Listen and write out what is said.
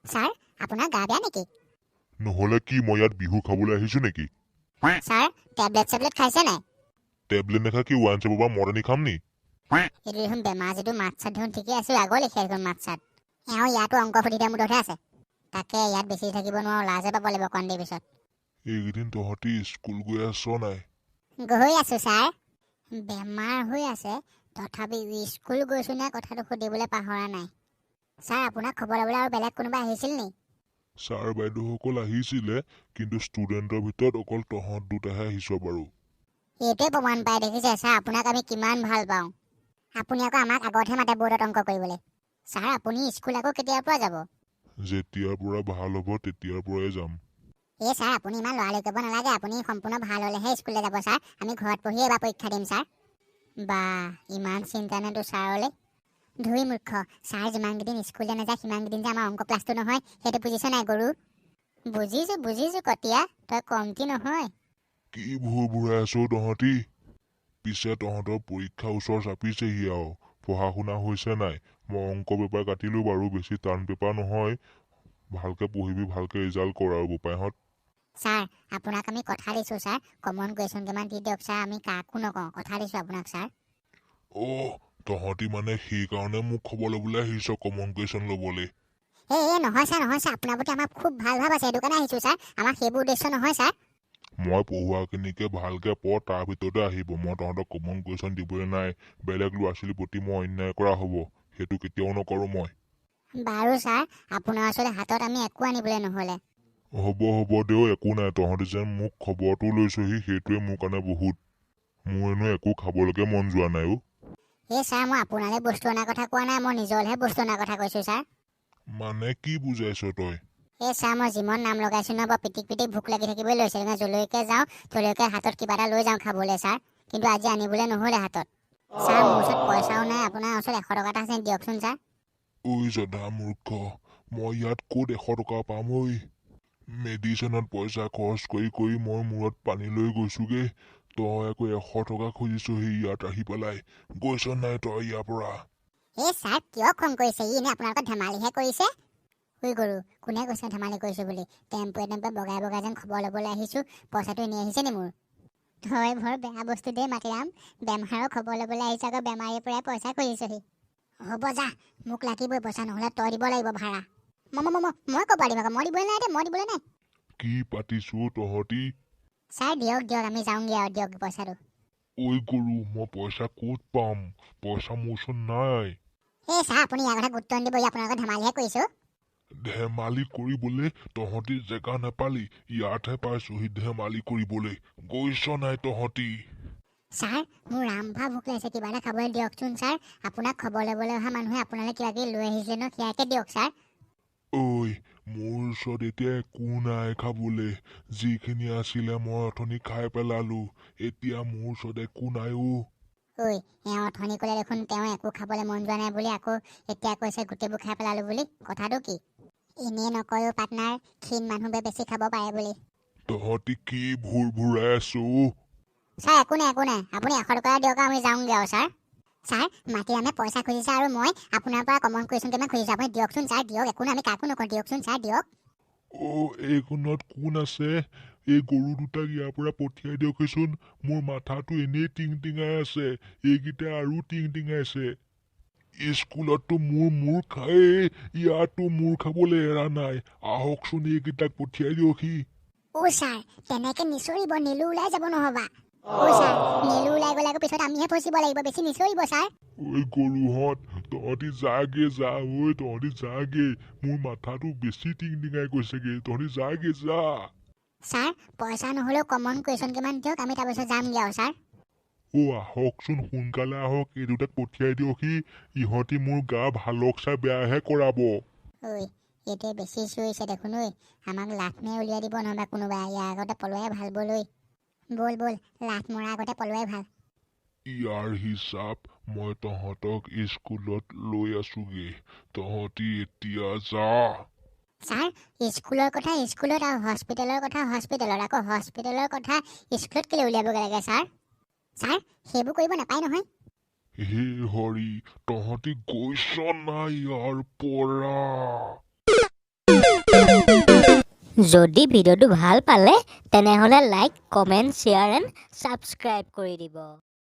Sir আপোনাৰ গা বেয়া নেকি? নহলে কি মই ইয়াত বিহু খাবলৈ আহিছো নেকি? ছাৰ টেবলেট খাইছে নাই? টেবলেট নেখা কি ওৱাইন শ্বপৰ পৰা মদ আনি খাম নি? এইটো দেখোন বেমাৰ যিটো মাত চাত দেখোন ঠিকে আছো আগৰ লিখে দেখোন মাত চাত। এওঁ ইয়াতো অংক সুধিতে মুঠতহে আছে। তাকে ইয়াত বেছি থাকিব নোৱাৰো, লাজে পাব লাগিব অকণ দেৰি পিছত। এইকেইদিন তহঁতি স্কুল গৈ আছ নাই? গৈ আছো ছাৰ। বেমাৰ হৈ আছে তথাপি স্কুল গৈছো নে কথাটো সুধিবলৈ পাহৰা নাই। ছাৰ আপোনাক খবৰ ল'বলৈ আৰু বেলেগ কোনোবা আহিছিল নি? ছাৰ বাইদেউসকল আহিছিলে, কিন্তু ষ্টুডেণ্টৰ ভিতৰত অকল তহঁত দুটাহে আহিছ বাৰু। এইটোৱে প্ৰমাণ পাই দেখিছে ছাৰ আপোনাক আমি কিমান ভাল পাওঁ। আপুনি আকৌ আমাক আগতহে মাতে বৰ্ডত অংক কৰিবলৈ। ছাৰ আপুনি স্কুল আকৌ কেতিয়াৰ পৰা যাব? যেতিয়াৰ পৰা ভাল হ'ব তেতিয়াৰ পৰাই যাম। এই ছাৰ আপুনি ইমান লৰালৰি কৰিব নালাগে, আপুনি সম্পূৰ্ণ ভাল হ'লেহে স্কুললৈ যাব ছাৰ। আমি ঘৰত পঢ়িয়ে এবাৰ পৰীক্ষা দিম ছাৰ। বা ইমান চিন্তা নে তোৰ ছাৰলৈ? ধুই মূৰ্খ, ছাৰ যিমানকেইদিন স্কুললৈ নাযায় সিমানকেইদিন যে আমাৰ অংক ক্লাছটো নহয় সেইটো বুজিছ নাই গৰু? বুজিছো কটীয়া, তই কমটি নহয়। কি ভুৰ ভুৰাই আছ তহঁতি? পিছে তহঁতৰ পৰীক্ষা ওচৰ চাপিছেহি আৰু পঢ়া শুনা হৈছে নাই? মই অংক পেপাৰ কাটিলো বাৰু, বেছি টান পেপাৰ নহয়। ভালকে পঢ়িবি, ভালকে ৰিজাল্ট কৰ আৰু বোপাইহঁত। ছাৰ আপোনাক আমি কথা দিছোঁ ছাৰ, কমন কুৱেশ্যন কেইটামান দি দিয়ক ছাৰ। আমি কাকো নকওঁ, কথা দিছোঁ আপোনাক ছাৰ। তহঁতি মানে সেইকাৰণে মোক খবৰ ল'বলৈ আহিছ কমন কুৱেশ্যন ল'বলৈ? এই নহয় ছাৰ আপোনাৰ প্ৰতি আমাৰ খুব ভাল ভাৱ আছে, সেইটো কাৰণে আহিছোঁ ছাৰ। আমাৰ সেইবোৰ উদ্দেশ্য নহয় ছাৰ। মই পঢ়ুৱাখিনিকে ভালকে পঢ়, তাৰ ভিতৰতে আহিব। মই তহঁতক কমন কুৱেশ্যন দিবলৈ নাই। বেলেগ ল'ৰা ছোৱালীৰ প্ৰতি মই অন্যায় কৰা হ'ব, সেইটো কেতিয়াও নকৰোঁ মই। বাৰু ছাৰ, আপোনাৰ ওচৰতে হাতত আমি একো আনিবলৈ নহ'লে। হ'ব দেও, একো নাই। তহঁতি যেন মোক খবৰটো লৈছহি সেইটোৱে মোৰ কাৰণে বহুত। মোৰ এনেও একো খাবলৈকে মন যোৱা নাই অ'। এই ছাৰ মই আপোনালৈ বস্তু অনাৰ কথা কোৱা নাই, মই নিজৰহে বস্তু অনাৰ কথা কৈছোঁ ছাৰ। মানে কি বুজাইছ তই? এই ছাৰ মই জিমত নাম লগাইছোঁ ন, বৰ পিটিক ভোক লাগি থাকিবই লৈছে। যলৈকে যাওঁ তলৈকে হাতত কিবা এটা লৈ যাওঁ খাবলৈ ছাৰ, কিন্তু আজি আনিবলৈ নহ'লে হাতত। ছাৰ মোৰ ওচৰত পইচাও নাই, আপোনাৰ ওচৰত 100 টকা এটা আছে দিয়কচোন ছাৰ। ঐ জধা মূৰ্খ, মই ইয়াত ক'ত 100 টকা পাম ঐ? মেডিচিনত পইচা খৰচ কৰি মই মূৰত পানী লৈ গৈছোগে। তই আকৌ 100 টকা খুজিছহি ইয়াত আহি পেলাই। গৈছ নাই তই ইয়াৰ পৰা? এই ছাৰ কিয় খং কৰিছে? ই এনেই আপোনাৰ লগত ধেমালিহে কৰিছে। ঐ গৰু, কোনে কৈছে ধেমালি কৰিছোঁ বুলি? টেম্পুৱে বগাই যেন খবৰ ল'বলৈ আহিছোঁ, পইচাটো এনেই আহিছে নি মোৰ? তই বৰ বেয়া বস্তু দেই মাটিৰাম, বেমাৰৰ খবৰ ল'বলৈ আহিছ আকৌ বেমাৰীৰ পৰাই পইচা খুজিছহি। হ'ব যা, মোক লাগিবই পইচা, নহ'লে তই দিব লাগিব ভাড়া। মই ক'ব দিম আকৌ, মই দিবলৈ নাই। কি পাতিছ তহঁতি? ছাৰ দিয়ক আমি যাওঁগৈ আৰু দিয়ক পইচাটো। ঐ গৰু, মই পইচা ক'ত পাম? পইচা মোৰ ওচৰত নাই। এই ছাৰ আপুনি ইয়াৰ কথা গুৰুত্ব নিদিব, আপোনাৰ লগত ধেমালিহে কৰিছোঁ। ধেমালি কৰিবলৈ তহঁতি জেগা নাপালি, ইয়াতহে পাইছোহি ধেমালি কৰিবলৈ। গৈছ নাই তহঁতি? ছাৰ মোৰ ৰামভা ভোক লাগিছে, কিবা এটা খাবলৈ দিয়কচোন ছাৰ। আপোনাক খবৰ ল'বলৈ অহা মানুহে আপোনালৈ কিবা কিবি লৈ আহিছিলে ন, সেয়াকে দিয়ক ছাৰ। ঐ, মোৰ ওচৰত এতিয়া একো নাই খাবলৈ। যিখিনি আছিলে মই অথনি খাই পেলালো, এতিয়া মোৰ ওচৰত একো নাই অ'। ঐ, এওঁ অথনি ক'লে দেখোন তেওঁ একো খাবলৈ মন যোৱা নাই বুলি, আকৌ এতিয়া কৈছে গোটেইবোৰ খাই পেলালো বুলি। কথাটো কি? এনেই নকয়ো পাৰ্টনাৰ, ক্ষীণ মানুহে বেছি খাব পাৰে বুলি। তহঁতি কি ভুৰ ভুৰাই আছ? ছাৰ একো নাই, আপুনি 100 টকা দিয়ক, আমি যাওঁগৈ আৰু ছাৰ। ছাৰ মাটিৰামে পইচা খুজিছে আৰু মই আপোনাৰ পৰা কমন কুৱেশ্যন কেইটামান খুজিছোঁ, আপুনি দিয়কচোন ছাৰ, দিয়ক। একো নাই, আমি কাকো নকওঁ, দিয়কচোন ছাৰ, দিয়ক। এইখনত কোন আছে? এই গৰু দুটাক ইয়াৰ পৰা পঠিয়াই দিয়কচোন। মোৰ মাথাটো এনেই টিংটিঙাই আছে, এইকেইটা আৰু টিংটিঙাইছে। স্কুলততো মোৰ খায়েই, ইয়াতো মোৰ খাবলৈ এৰা নাই। আহকচোন, এইকেইটাক পঠিয়াই দিয়কহি। ছাৰ তেনেকে নিচৰিব, নেলু ওলাই যাব নহবা। ছাৰ নেলু ওলাই গ'লে আকৌ পিছত আমিহে ফচিব লাগিব, বেছি নিচৰিব ছাৰ। গৰুহঁত, তহঁতি যাগে যা, তহঁতি যাগে। মোৰ মাথাটো বেছি টিংটিঙাই গৈছেগে, তহঁতি যাগে যা। ছাৰ পইচা নহ'লেও কমন কুৱেশ্যন কেইটামান দিয়ক, আমি তাৰপিছত যামগৈ আৰু ছাৰ। আহকচোন, সোনকালে আহক, এই দুটাক পঠিয়াই দিয়কহি। ইহঁতি মোৰ গা ভালক চাই বেয়াহে কৰাব। এইটোৱে বেছি চিঞৰিছে দেখোন। আমাক লাঠ মাৰি উলিয়াই দিব নহ'বা কোনোবাই। ইয়াৰ আগতে পলোৱাই ভাল। বল লাঠ মৰাৰ আগতে পলোৱাই ভাল। ইয়াৰ হিচাপ মই তহঁতক স্কুলত লৈ আছোগে, তহঁতি এতিয়া যা। ছাৰ স্কুলৰ কথা স্কুলত, আৰু হস্পিটেলৰ কথা হস্পিটেলত, আকৌ হস্পিটেলৰ কথা স্কুলত কেলৈ উলিয়াবগৈ লাগে ছাৰ? সেইবোৰ কৰিব নাপায় নহয়। হে হৰি, তহঁতি গৈছ নাই ইয়াৰ পৰা? যদি ভিডিঅ'টো ভাল পালে তেনেহ'লে like comment share and subscribe কৰি দিব।